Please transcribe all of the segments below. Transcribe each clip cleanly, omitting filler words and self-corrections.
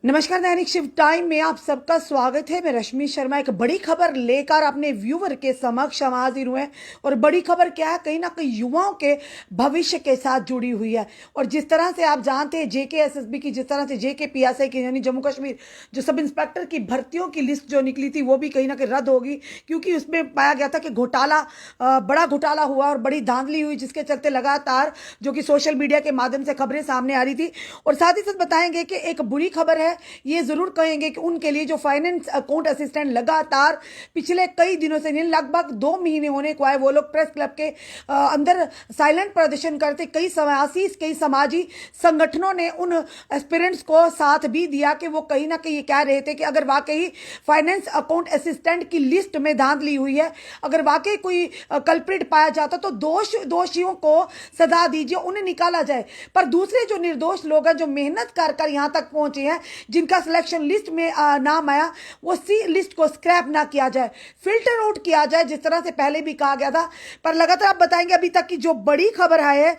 नमस्कार, दैनिक शिव टाइम में आप सबका स्वागत है। मैं रश्मि शर्मा एक बड़ी खबर लेकर अपने व्यूवर के समक्ष हम हाजिर हुए हैं। और बड़ी खबर क्या है, कहीं ना कहीं युवाओं के भविष्य के साथ जुड़ी हुई है। और जिस तरह से आप जानते हैं JKSSB की, जिस तरह से JKPSI की यानी जम्मू कश्मीर जो सब इंस्पेक्टर की भर्तियों की लिस्ट जो निकली थी वो भी कहीं ना कहीं रद्द होगी, क्योंकि उसमें पाया गया था कि घोटाला, बड़ा घोटाला हुआ और बड़ी धांधली हुई, जिसके चलते लगातार जो कि सोशल मीडिया के माध्यम से खबरें सामने आ रही थी। और साथ ही साथ बताएंगे कि एक बुरी खबर है, ये जरूर कहेंगे कि उनके लिए जो फाइनेंस अकाउंट असिस्टेंट लगातार पिछले कई दिनों से लगभग 2 महीने होने को आए, वो लोग प्रेस क्लब के अंदर साइलेंट प्रदर्शन करते। कई समाजी संगठनों ने उन एस्पिरेंट्स को साथ भी दिया कि वो कहीं ना कहीं ये कह रहे थे कि अगर वाकई फाइनेंस अकाउंट असिस्टेंट की लिस्ट में धांधली हुई है, अगर वाकई कोई कल्प्रिट पाया जाता तो दोषियों को सजा दीजिए, उन्हें निकाला जाए। पर दूसरे जो निर्दोष लोग हैं, जो मेहनत कर कर यहां तक पहुंचे हैं, जिनका सिलेक्शन लिस्ट में नाम आया, वो सी लिस्ट को स्क्रैप ना किया जाए, फिल्टर आउट किया जाए, जिस तरह से पहले भी कहा गया था। पर लगातार आप बताएंगे अभी तक की जो बड़ी खबर है,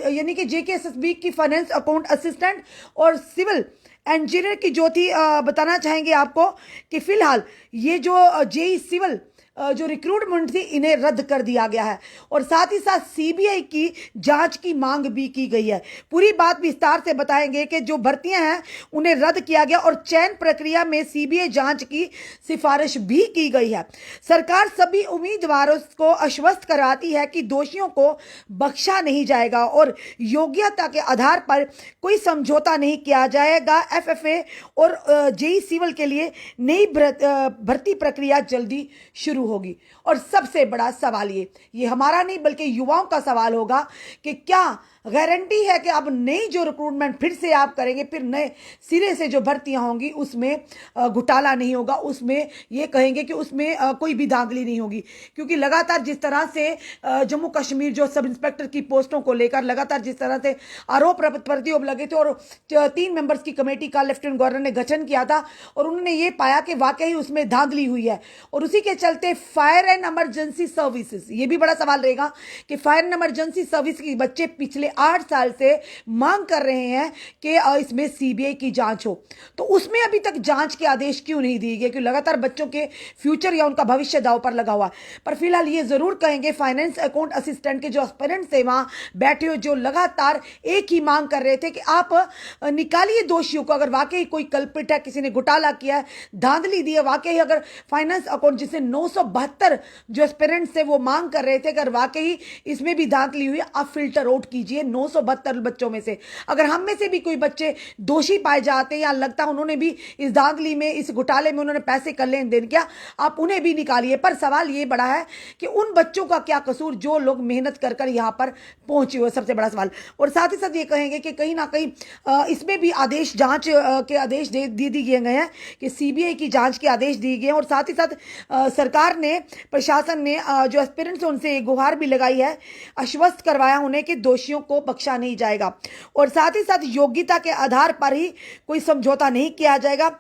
यानी कि JKSSB की फाइनेंस अकाउंट असिस्टेंट और सिविल इंजीनियर की जो थी, बताना चाहेंगे आपको कि फिलहाल ये जो जेई सिविल जो रिक्रूटमेंट थी, इन्हें रद्द कर दिया गया है। और साथ ही साथ CBI की जांच की मांग भी की गई है। पूरी बात विस्तार से बताएंगे कि जो भर्तियां हैं उन्हें रद्द किया गया और चयन प्रक्रिया में CBI जांच की सिफारिश भी की गई है। सरकार सभी उम्मीदवारों को आश्वस्त कराती है कि दोषियों को बख्शा नहीं जाएगा और योग्यता के आधार पर कोई समझौता नहीं किया जाएगा। FFA और JEE सिविल के लिए नई भर्ती प्रक्रिया जल्दी शुरू होगी। और सबसे बड़ा सवाल ये हमारा नहीं बल्कि युवाओं का सवाल होगा कि क्या गारंटी है कि अब नई जो रिक्रूटमेंट फिर से आप करेंगे, फिर नए सिरे से जो भर्तियां होंगी उसमें घोटाला नहीं होगा, उसमें ये कहेंगे कि उसमें कोई भी धांधली नहीं होगी। क्योंकि लगातार जिस तरह से जम्मू कश्मीर जो सब इंस्पेक्टर की पोस्टों को लेकर लगातार जिस तरह से आरोप प्रत्यारोप लगे थे, और 3 मेंबर्स की कमेटी का लेफ्टिनेंट गवर्नर ने गठन किया था और उन्होंने ये पाया कि वाकई उसमें धांधली हुई है। और उसी के चलते फायर एंड इमरजेंसी सर्विसेज, ये भी बड़ा सवाल रहेगा कि फायर एंड इमरजेंसी सर्विस के बच्चे पिछले 8 साल से मांग कर रहे हैं कि इसमें CBI की जांच हो, तो उसमें अभी तक जांच के आदेश क्यों नहीं दिए गए? क्योंकि लगातार बच्चों के फ्यूचर या उनका भविष्य दांव पर लगा हुआ है। पर फिलहाल ये जरूर कहेंगे, फाइनेंस अकाउंट असिस्टेंट के जो एस्पिरेंट्स थे वहां बैठे हो, जो लगातार एक ही मांग कर रहे थे कि आप निकालिए दोषियों को। अगर वाकई कोई कल्प्रिट है, किसी ने घोटाला किया है, धांधली दी है, वाकई अगर फाइनेंस अकाउंट जिसे 972 जो एस्पिरेंट्स थे वो मांग कर रहे थे, अगर वाकई इसमें भी धांधली हुई, आप फिल्टर आउट कीजिए 972 बच्चों में से। अगर हम में से भी कोई बच्चे दोषी पाए जाते हैं या लगता उन्होंने भी इस धांधली में, इस घोटाले में उन्होंने पैसे का लेन देन किया, आप उन्हें भी निकालिए। पर सवाल ये बड़ा है कि उन बच्चों का क्या कसूर जो लोग मेहनत कर कर यहां पर पहुंचे हुए, सबसे बड़ा सवाल। और साथ ही साथ ये कहेंगे कि कहीं ना कहीं इसमें भी आदेश, जांच के आदेश दे दिए गए हैं कि CBI की जांच के आदेश दिए गए हैं। और साथ ही साथ सरकार ने, प्रशासन ने जो एस्पिरेंट्स उनसे गुहार भी लगाई है, आश्वस्त करवाया उन्हें कि दोषियों को बख्शा नहीं जाएगा और साथ ही साथ योग्यता के आधार पर ही कोई समझौता नहीं किया जाएगा।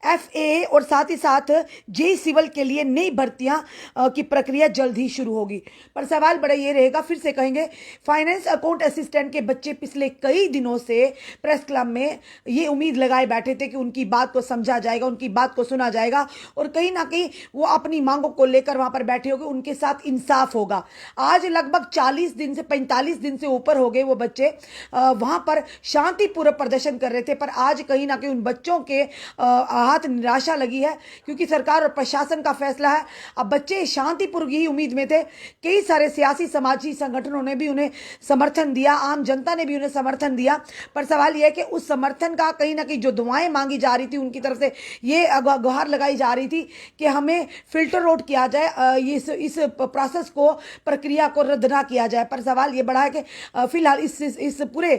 FAA और साथ ही साथ JEE सिविल के लिए नई भर्तियां की प्रक्रिया जल्द ही शुरू होगी। पर सवाल बड़ा ये रहेगा, फिर से कहेंगे, फाइनेंस अकाउंट असिस्टेंट के बच्चे पिछले कई दिनों से प्रेस क्लब में ये उम्मीद लगाए बैठे थे कि उनकी बात को समझा जाएगा, उनकी बात को सुना जाएगा और कहीं ना कहीं वो अपनी मांगों को लेकर वहां पर बैठे होंगे, उनके साथ इंसाफ होगा। आज लगभग 40 दिन से 45 दिन से ऊपर हो गए वो बच्चे वहां पर शांतिपूर्वक प्रदर्शन कर रहे थे। पर आज कहीं ना कहीं उन बच्चों के हाथ निराशा लगी है, क्योंकि सरकार और प्रशासन का फैसला है। अब बच्चे शांतिपूर्वक यही उम्मीद में थे, कई सारे सियासी समाजी संगठनों ने भी उन्हें समर्थन दिया, आम जनता ने भी उन्हें समर्थन दिया। पर सवाल यह है कि उस समर्थन का कहीं ना कहीं जो दुआएं मांगी जा रही थी उनकी तरफ से, ये गुहार लगाई जा रही थी कि हमें फिल्टर आउट किया जाए, इस प्रोसेस को, प्रक्रिया को रद्द ना किया जाए। पर सवाल ये बड़ा है कि फिलहाल इस पूरे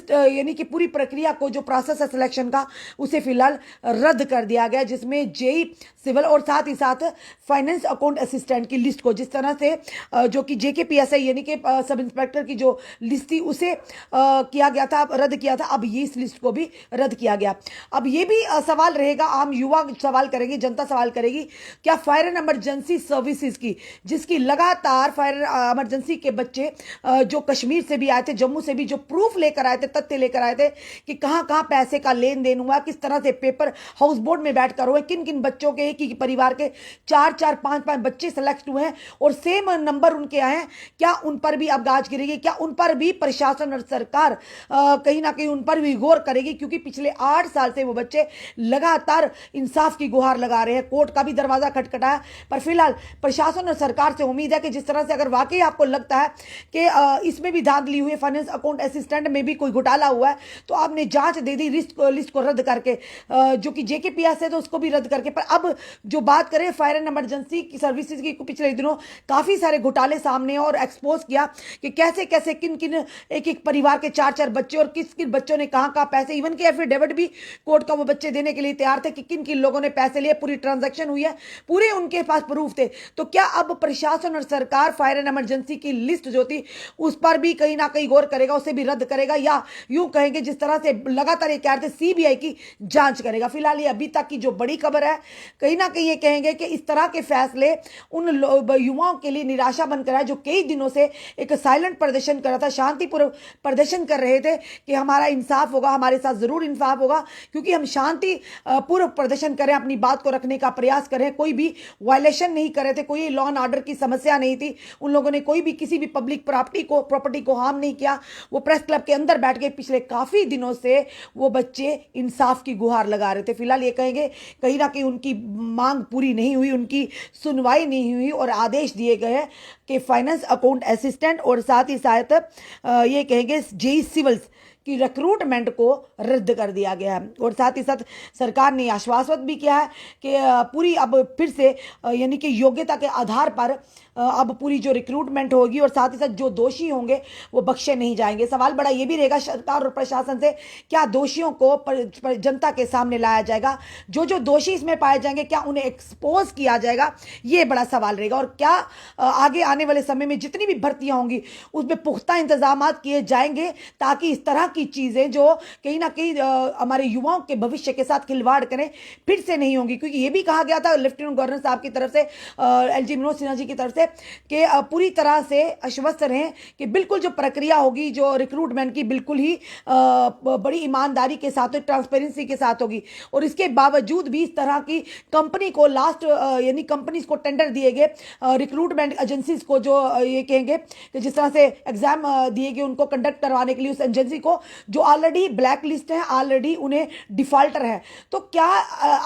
यानी कि पूरी प्रक्रिया को, जो प्रोसेस है सिलेक्शन का, उसे फिलहाल रद्द कर दिया गया, जिसमें जेई सिविल और साथ ही साथ फाइनेंस अकाउंट असिस्टेंट की लिस्ट को, जिस तरह से जो कि जेकेपीएसआई यानी कि सब इंस्पेक्टर की जो लिस्ट थी उसे किया गया था, रद्द किया था, अब ये इस लिस्ट को भी रद्द किया गया। अब ये भी सवाल रहेगा, आम युवा सवाल करेंगे, जनता सवाल करेगी, क्या फायर एंड इमरजेंसी सर्विसेज की, जिसकी लगातार फायर इमरजेंसी के बच्चे जो कश्मीर से भी आए थे, जम्मू से भी, जो प्रूफ लेकर आए थे, तथ्य लेकर आए थे कि कहां कहां पैसे का लेन देन हुआ, किस तरह से पेपर हाउस बोर्ड में बैठकर हुए, किन किन बच्चों के, एक ही परिवार के 4-4 5-5 बच्चे सेलेक्ट हुए हैं और सेम नंबर उनके आए हैं, क्या उन पर भी अब गाज गिरेगी? क्या उन पर भी प्रशासन और सरकार कहीं ना कहीं उन पर भी गौर करेगी? क्योंकि पिछले 8 साल से वो बच्चे लगातार इंसाफ की गुहार लगा रहे हैं, कोर्ट का भी दरवाजा खटखटाया, पर फिलहाल प्रशासन और सरकार से उम्मीद है कि जिस तरह से अगर वाकई आपको लगता है कि इसमें भी धांधली हुई है, फाइनेंस अकाउंट असिस्टेंट में भी कोई घोटाला हुआ है, तो आपने जांच दे दी लिस्ट को रद्द करके, जो कि जेकेपीएस है तो उसको भी रद्द करके। पर अब जो बात करें फायर एंड इमरजेंसी की सर्विसेज की, पिछले दिनों काफी सारे घोटाले सामने और एक्सपोज किया कि कैसे कैसे किन किन एक एक परिवार के 4-4 बच्चे और किस किन बच्चों ने कहां कहां पैसे, इवन के एफिडेविट भी कोर्ट का वो बच्चे देने के लिए तैयार थे कि किन किन लोगों ने पैसे लिए, पूरी ट्रांजैक्शन हुई है, पूरे उनके पास प्रूफ थे। तो क्या अब प्रशासन और सरकार फायर एंड इमरजेंसी की लिस्ट जो थी उस पर भी कहीं ना कहीं गौर करेगा, उसे भी रद्द करेगा, या यूं कहेंगे जिस तरह से लगातार ये कह रहे थे सीबीआई की जांच करेगा? फिलहाल ये अभी तक की जो बड़ी खबर है, कहीं ना कहीं ये कहेंगे कि इस तरह के फैसले उन युवाओं के लिए निराशा बनकर है जो कई दिनों से एक साइलेंट प्रदर्शन कर रहा था, शांतिपूर्ण प्रदर्शन कर रहे थे कि हमारा इंसाफ होगा, हमारे साथ जरूर इंसाफ होगा, क्योंकि हम शांति पूर्व प्रदर्शन करें, अपनी बात को रखने का प्रयास करें, कोई भी वायलेशन नहीं कर रहे थे, कोई लॉ एंड ऑर्डर की समस्या नहीं थी, उन लोगों ने कोई भी किसी भी पब्लिक प्रॉपर्टी को हार्म नहीं किया। वो प्रेस क्लब के अंदर बैठ के पिछले काफी दिनों से वो बच्चे इंसाफ की गुहार लगा रहे थे। फिलहाल ये कहेंगे कहीं ना कहीं उनकी मांग पूरी नहीं हुई, उनकी सुनवाई नहीं हुई और आदेश दिए गए हैं कि फाइनेंस अकाउंट असिस्टेंट और साथ ही साथ ये कहेंगे जेई सिविल्स की रिक्रूटमेंट को रद्द कर दिया गया है। और साथ ही साथ सरकार ने आश्वासन भी किया है कि पूरी अब फिर से यानी कि योग्यता के आधार पर अब पूरी जो रिक्रूटमेंट होगी और साथ ही साथ जो दोषी होंगे वो बख्शे नहीं जाएंगे। सवाल बड़ा ये भी रहेगा सरकार और प्रशासन से, क्या दोषियों को जनता के सामने लाया जाएगा? जो जो दोषी इसमें पाए जाएंगे क्या उन्हें एक्सपोज किया जाएगा? ये बड़ा सवाल रहेगा। और क्या आगे आने वाले समय में जितनी भी भर्तियां होंगी उसमें पुख्ता इंतजाम किए जाएंगे ताकि इस तरह की चीजें जो कहीं ना कहीं हमारे युवाओं के भविष्य के साथ खिलवाड़ करें फिर से नहीं होंगी? क्योंकि ये भी कहा गया था लेफ्टिनेंट गवर्नर साहब की तरफ से, एलजी मनोज सिन्हा जी की तरफ से, कि पूरी तरह से आश्वस्त रहें कि बिल्कुल जो प्रक्रिया होगी जो रिक्रूटमेंट की बिल्कुल ही बड़ी ईमानदारी के साथ, ट्रांसपेरेंसी के साथ होगी। और इसके बावजूद भी इस तरह की कंपनी को लास्ट यानी कंपनीज को टेंडर दिए गए, रिक्रूटमेंट एजेंसीज को, जो ये कहेंगे कि जिस तरह से एग्जाम दिए गए उनको कंडक्ट करवाने के लिए उस एजेंसी को, जो ऑलरेडी ब्लैक लिस्ट है, ऑलरेडी उन्हें डिफॉल्टर है। तो क्या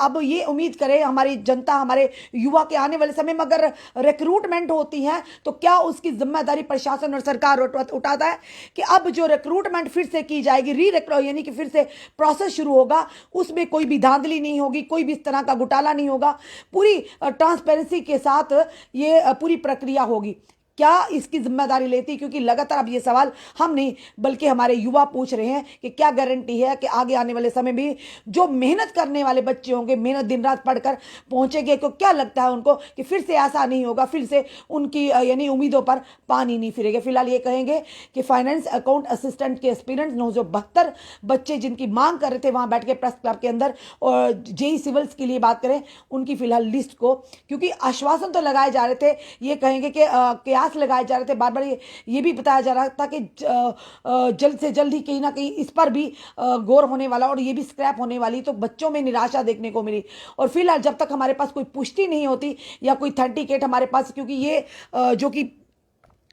अब ये उम्मीद करें हमारी जनता, हमारे युवा के आने वाले समय में अगर रिक्रूटमेंट होती है तो क्या उसकी जिम्मेदारी प्रशासन और सरकार उठाता है कि अब जो रिक्रूटमेंट फिर से की जाएगी, यानी कि फिर से प्रोसेस शुरू होगा, उसमें कोई भी धांधली नहीं होगी, कोई भी इस तरह का घोटाला नहीं होगा, पूरी ट्रांसपेरेंसी के साथ ये पूरी प्रक्रिया होगी? क्या इसकी जिम्मेदारी लेती? क्योंकि लगातार अब ये सवाल हम नहीं बल्कि हमारे युवा पूछ रहे हैं कि क्या गारंटी है कि आगे आने वाले समय में जो मेहनत करने वाले बच्चे होंगे, मेहनत दिन रात पढ़कर पहुंचेंगे, तो क्या लगता है उनको कि फिर से ऐसा नहीं होगा, फिर से उनकी यानी उम्मीदों पर पानी नहीं फिरेगा? फिलहाल ये कहेंगे कि फाइनेंस अकाउंट असिस्टेंट के एस्पिरेंट्स 972 बच्चे जिनकी मांग कर रहे थे वहां बैठ के प्रेस क्लब के अंदर, और जेई सिविल्स के लिए बात करें उनकी फिलहाल लिस्ट को, क्योंकि आश्वासन तो लगाए जा रहे थे, ये कहेंगे कि लगाए जा रहे थे, बार बार ये भी बताया जा रहा था कि जल्द से जल्द ही कहीं ना कहीं इस पर भी गौर होने वाला और ये भी स्क्रैप होने वाली। तो बच्चों में निराशा देखने को मिली। और फिलहाल जब तक हमारे पास कोई पुष्टि नहीं होती या कोई ऑथेंटिकेट हमारे पास, क्योंकि ये जो कि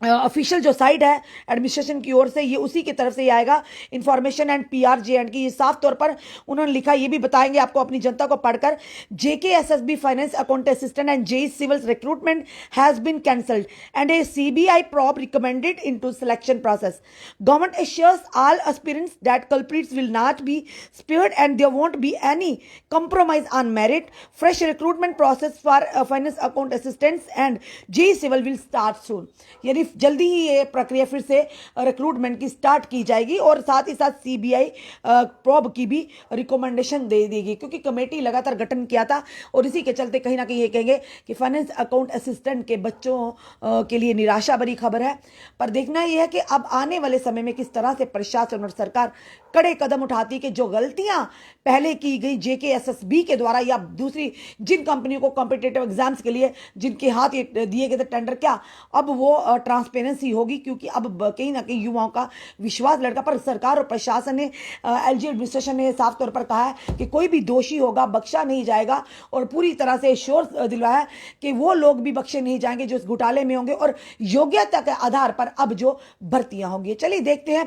ऑफिशियल जो साइट है एडमिनिस्ट्रेशन की ओर से, ये उसी की तरफ से ही आएगा, इंफॉर्मेशन एंड PRJN की, ये साफ तौर पर उन्होंने लिखा, ये भी बताएंगे आपको अपनी जनता को पढ़कर, JKSSB finance account assistant and JE civils recruitment has been cancelled and a CBI probe recommended into selection process. Government assures all aspirants that culprits will not be spared and there won't be any compromise on merit. Fresh recruitment process for finance account assistants and JEE civil will start soon. यानी जल्दी ही ये प्रक्रिया फिर से recruitment की start की जाएगी और साथ ही साथ सीबीआई प्रॉब की भी रिकमेंडेशन दे देगी, क्योंकि कमेटी लगातार गठन किया था और इसी के चलते कहीं ना कहीं ये कहेंगे कि फाइनेंस अकाउंट असिस्टेंट के बच्चों के लिए निराशा भरी खबर है। पर देखना यह है कि अब आने वाले समय में किस तरह से प्रशासन और सरकार कड़े कदम उठाती है कि जो गलतियां पहले की गई जेकेएसएसबी के द्वारा या दूसरी जिन कंपनियों को कॉम्पिटिटिव एग्जाम्स के लिए जिनके हाथ ये दिए गए थे टेंडर, क्या अब वो ट्रांसपेरेंसी होगी, क्योंकि अब कहीं ना कहीं युवाओं का विश्वास लड़का। पर सरकार और प्रशासन ने एलजी एडमिनिस्ट्रेशन ने साफ तौर पर कहा है कि कोई भी दोषी होगा बख्शा नहीं जाएगा और पूरी तरह से श्योर दिलवाया है कि वो लोग भी बख्शे नहीं जाएंगे जो इस घोटाले में होंगे और योग्यता के आधार पर अब जो भर्तियां होंगी। चलिए देखते हैं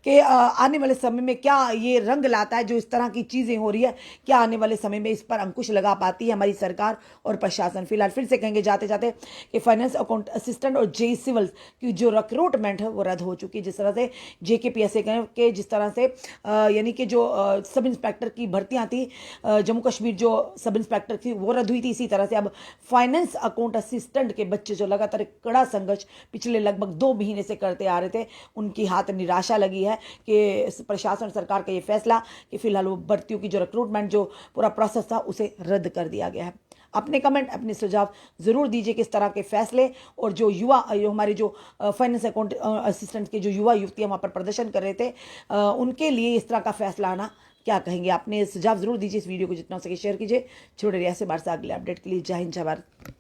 कि आने वाले समय में क्या ये रंग लाता है, जो इस तरह की चीजें हो रही है, क्या आने वाले समय में इस पर अंकुश लगा पाती है हमारी सरकार और प्रशासन। फिलहाल फिर से कहेंगे जाते जाते कि फाइनेंस अकाउंट असिस्टेंट और जेई सिविल की जो रिक्रूटमेंट है वो रद्द हो चुकी है। जिस तरह से जेकेपीएससी के जिस तरह से यानी कि जो सब इंस्पेक्टर की भर्तियां थी, जम्मू कश्मीर जो सब इंस्पेक्टर थी वो रद्द हुई थी, इसी तरह से अब फाइनेंस अकाउंट असिस्टेंट के बच्चे जो लगातार कड़ा संघर्ष पिछले लगभग 2 महीने से करते आ रहे थे, उनकी हाथ निराशा लगी है कि प्रशासन सरकार का ये फैसला कि फिलहाल वो भर्तियों की जो रिक्रूटमेंट जो पूरा प्रोसेस था उसे रद्द कर दिया गया है। अपने कमेंट अपने सुझाव जरूर दीजिए किस तरह के फैसले और जो युवा हमारे जो फाइनेंस अकाउंट असिस्टेंट के जो युवा युवतियां वहां पर प्रदर्शन कर रहे थे, उनके लिए इस तरह का फैसला आना क्या कहेंगे। आपने सुझाव जरूर दीजिए। इस वीडियो को जितना हो सके शेयर कीजिए। छोड़े रिया से बार से अगले अपडेट के लिए। जय हिंद जय भारत।